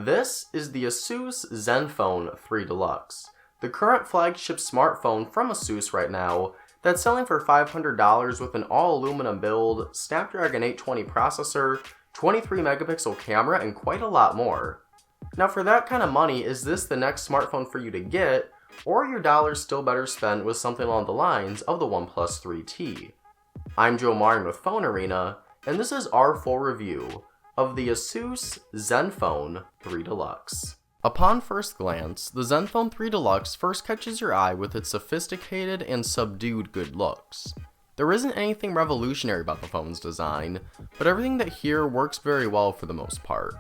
This is the Asus ZenFone 3 Deluxe, the current flagship smartphone from Asus right now that's selling for $500 with an all-aluminum build, Snapdragon 820 processor, 23 megapixel camera, and quite a lot more. Now for that kind of money, is this the next smartphone for you to get, or are your dollars still better spent with something along the lines of the OnePlus 3T? I'm Joe Martin with PhoneArena, and this is our full review of the Asus ZenFone 3 Deluxe. Upon first glance, the ZenFone 3 Deluxe first catches your eye with its sophisticated and subdued good looks. There isn't anything revolutionary about the phone's design, but everything that here works very well for the most part.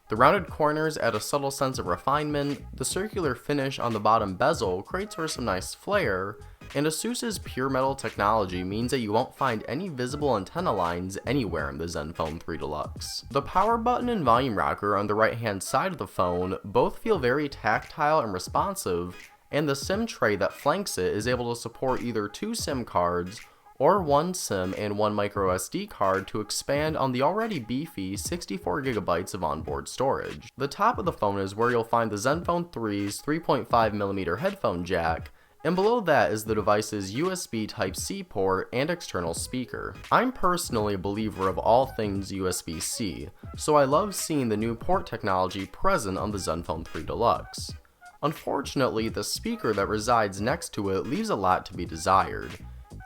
The rounded corners add a subtle sense of refinement, the circular finish on the bottom bezel creates for some nice flair, and Asus's pure metal technology means that you won't find any visible antenna lines anywhere in the ZenFone 3 Deluxe. The power button and volume rocker on the right hand side of the phone both feel very tactile and responsive, and the SIM tray that flanks it is able to support either 2 SIM cards or 1 SIM and 1 microSD card to expand on the already beefy 64GB of onboard storage. The top of the phone is where you'll find the ZenFone 3's 3.5mm headphone jack, and below that is the device's USB Type-C port and external speaker. I'm personally a believer of all things USB-C, so I love seeing the new port technology present on the ZenFone 3 Deluxe. Unfortunately, the speaker that resides next to it leaves a lot to be desired.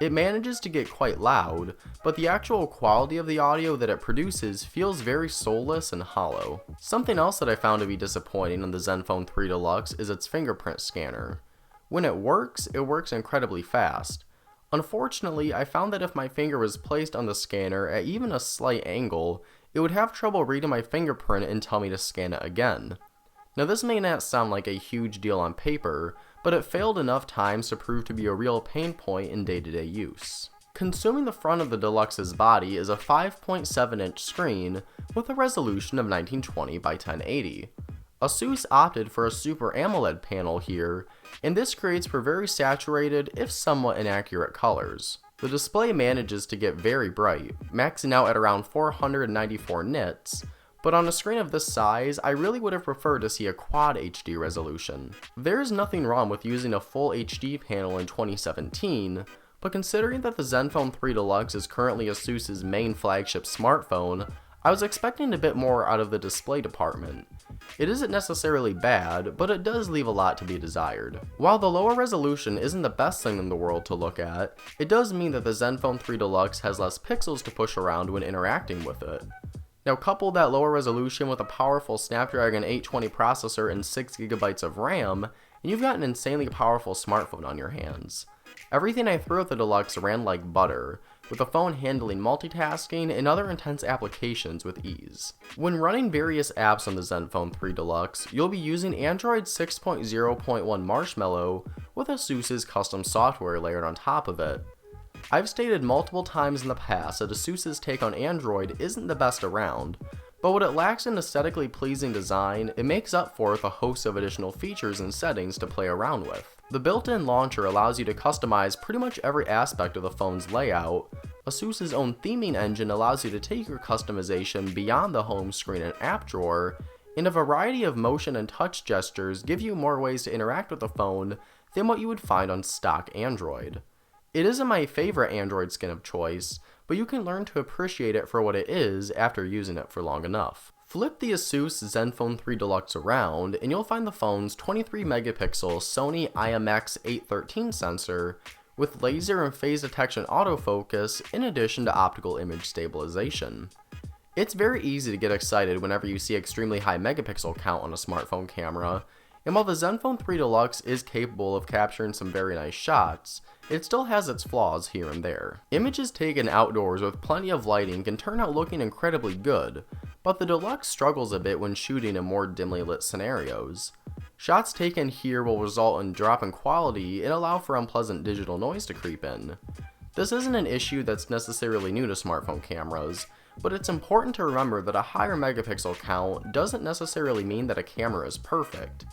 It manages to get quite loud, but the actual quality of the audio that it produces feels very soulless and hollow. Something else that I found to be disappointing on the ZenFone 3 Deluxe is its fingerprint scanner. When it works incredibly fast. Unfortunately, I found that if my finger was placed on the scanner at even a slight angle, it would have trouble reading my fingerprint and tell me to scan it again. Now this may not sound like a huge deal on paper, but it failed enough times to prove to be a real pain point in day-to-day use. Consuming the front of the Deluxe's body is a 5.7-inch screen with a resolution of 1920 by 1080. Asus opted for a Super AMOLED panel here, and this creates for very saturated, if somewhat inaccurate colors. The display manages to get very bright, maxing out at around 494 nits, but on a screen of this size, I really would have preferred to see a Quad HD resolution. There's nothing wrong with using a full HD panel in 2017, but considering that the ZenFone 3 Deluxe is currently Asus's main flagship smartphone, I was expecting a bit more out of the display department. It isn't necessarily bad, but it does leave a lot to be desired. While the lower resolution isn't the best thing in the world to look at, it does mean that the ZenFone 3 Deluxe has less pixels to push around when interacting with it. Now couple that lower resolution with a powerful Snapdragon 820 processor and 6GB of RAM, and you've got an insanely powerful smartphone on your hands. Everything I threw at the Deluxe ran like butter, with the phone handling multitasking and other intense applications with ease. When running various apps on the ZenFone 3 Deluxe, you'll be using Android 6.0.1 Marshmallow with Asus's custom software layered on top of it. I've stated multiple times in the past that Asus's take on Android isn't the best around, but what it lacks in aesthetically pleasing design, it makes up for with a host of additional features and settings to play around with. The built-in launcher allows you to customize pretty much every aspect of the phone's layout. Asus's own theming engine allows you to take your customization beyond the home screen and app drawer, and a variety of motion and touch gestures give you more ways to interact with the phone than what you would find on stock Android. It isn't my favorite Android skin of choice, but you can learn to appreciate it for what it is after using it for long enough. Flip the Asus ZenFone 3 Deluxe around, and you'll find the phone's 23 megapixel Sony IMX813 sensor with laser and phase detection autofocus in addition to optical image stabilization. It's very easy to get excited whenever you see extremely high megapixel count on a smartphone camera, and while the ZenFone 3 Deluxe is capable of capturing some very nice shots, it still has its flaws here and there. Images taken outdoors with plenty of lighting can turn out looking incredibly good, but the Deluxe struggles a bit when shooting in more dimly lit scenarios. Shots taken here will result in drop in quality and allow for unpleasant digital noise to creep in. This isn't an issue that's necessarily new to smartphone cameras, but it's important to remember that a higher megapixel count doesn't necessarily mean that a camera is perfect.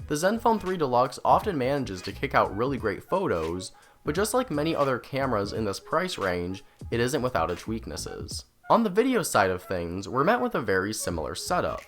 The ZenFone 3 Deluxe often manages to kick out really great photos, but just like many other cameras in this price range, it isn't without its weaknesses. On the video side of things, we're met with a very similar setup.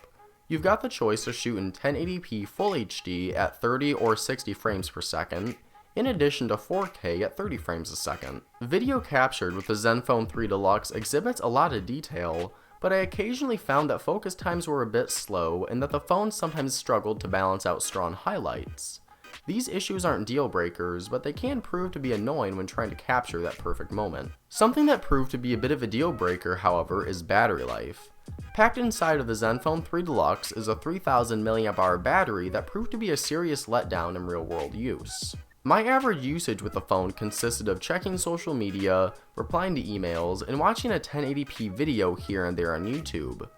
You've got the choice to shoot in 1080p Full HD at 30 or 60 frames per second, in addition to 4K at 30 frames a second. Video captured with the ZenFone 3 Deluxe exhibits a lot of detail, but I occasionally found that focus times were a bit slow and that the phone sometimes struggled to balance out strong highlights. These issues aren't deal breakers, but they can prove to be annoying when trying to capture that perfect moment. Something that proved to be a bit of a deal breaker, however, is battery life. Packed inside of the ZenFone 3 Deluxe is a 3000 mAh battery that proved to be a serious letdown in real-world use. My average usage with the phone consisted of checking social media, replying to emails, and watching a 1080p video here and there on YouTube.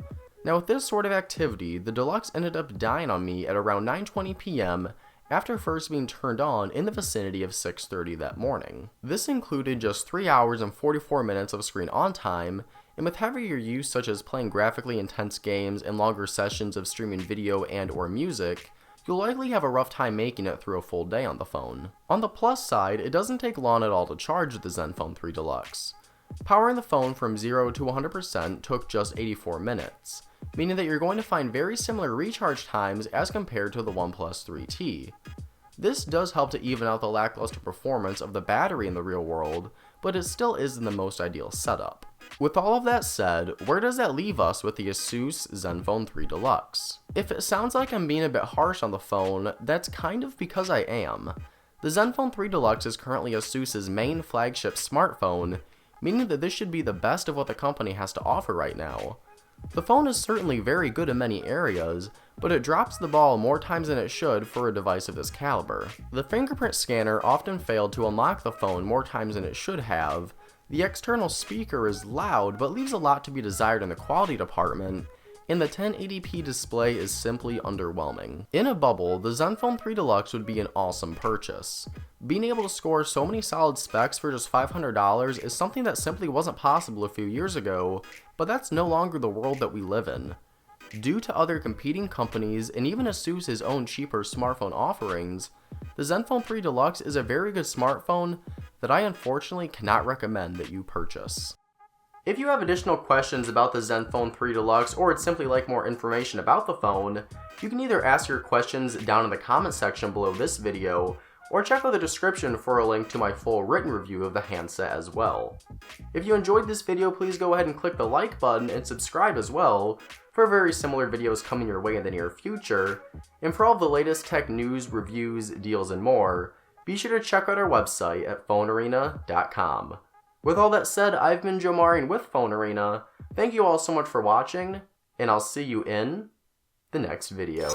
Now with this sort of activity, the Deluxe ended up dying on me at around 9:20 p.m. after first being turned on in the vicinity of 6:30 that morning. This included just 3 hours and 44 minutes of screen on time, and with heavier use such as playing graphically intense games and longer sessions of streaming video and or music, you'll likely have a rough time making it through a full day on the phone. On the plus side, it doesn't take long at all to charge the ZenFone 3 Deluxe. Powering the phone from 0 to 100% took just 84 minutes, meaning that you're going to find very similar recharge times as compared to the OnePlus 3T. This does help to even out the lackluster performance of the battery in the real world, but it still isn't the most ideal setup. With all of that said, where does that leave us with the Asus ZenFone 3 Deluxe? If it sounds like I'm being a bit harsh on the phone, that's kind of because I am. The ZenFone 3 Deluxe is currently Asus's main flagship smartphone, meaning that this should be the best of what the company has to offer right now. The phone is certainly very good in many areas, but it drops the ball more times than it should for a device of this caliber. The fingerprint scanner often failed to unlock the phone more times than it should have. The external speaker is loud but leaves a lot to be desired in the quality department, and the 1080p display is simply underwhelming. In a bubble, the ZenFone 3 Deluxe would be an awesome purchase. Being able to score so many solid specs for just $500 is something that simply wasn't possible a few years ago, but that's no longer the world that we live in. Due to other competing companies and even Asus's own cheaper smartphone offerings, the ZenFone 3 Deluxe is a very good smartphone that I unfortunately cannot recommend that you purchase. If you have additional questions about the ZenFone 3 Deluxe or would simply like more information about the phone, you can either ask your questions down in the comment section below this video, or check out the description for a link to my full written review of the handset as well. If you enjoyed this video, please go ahead and click the like button and subscribe as well for very similar videos coming your way in the near future, and for all of the latest tech news, reviews, deals, and more, be sure to check out our website at PhoneArena.com. With all that said, I've been Joe Marian with PhoneArena. Thank you all so much for watching, and I'll see you in the next video.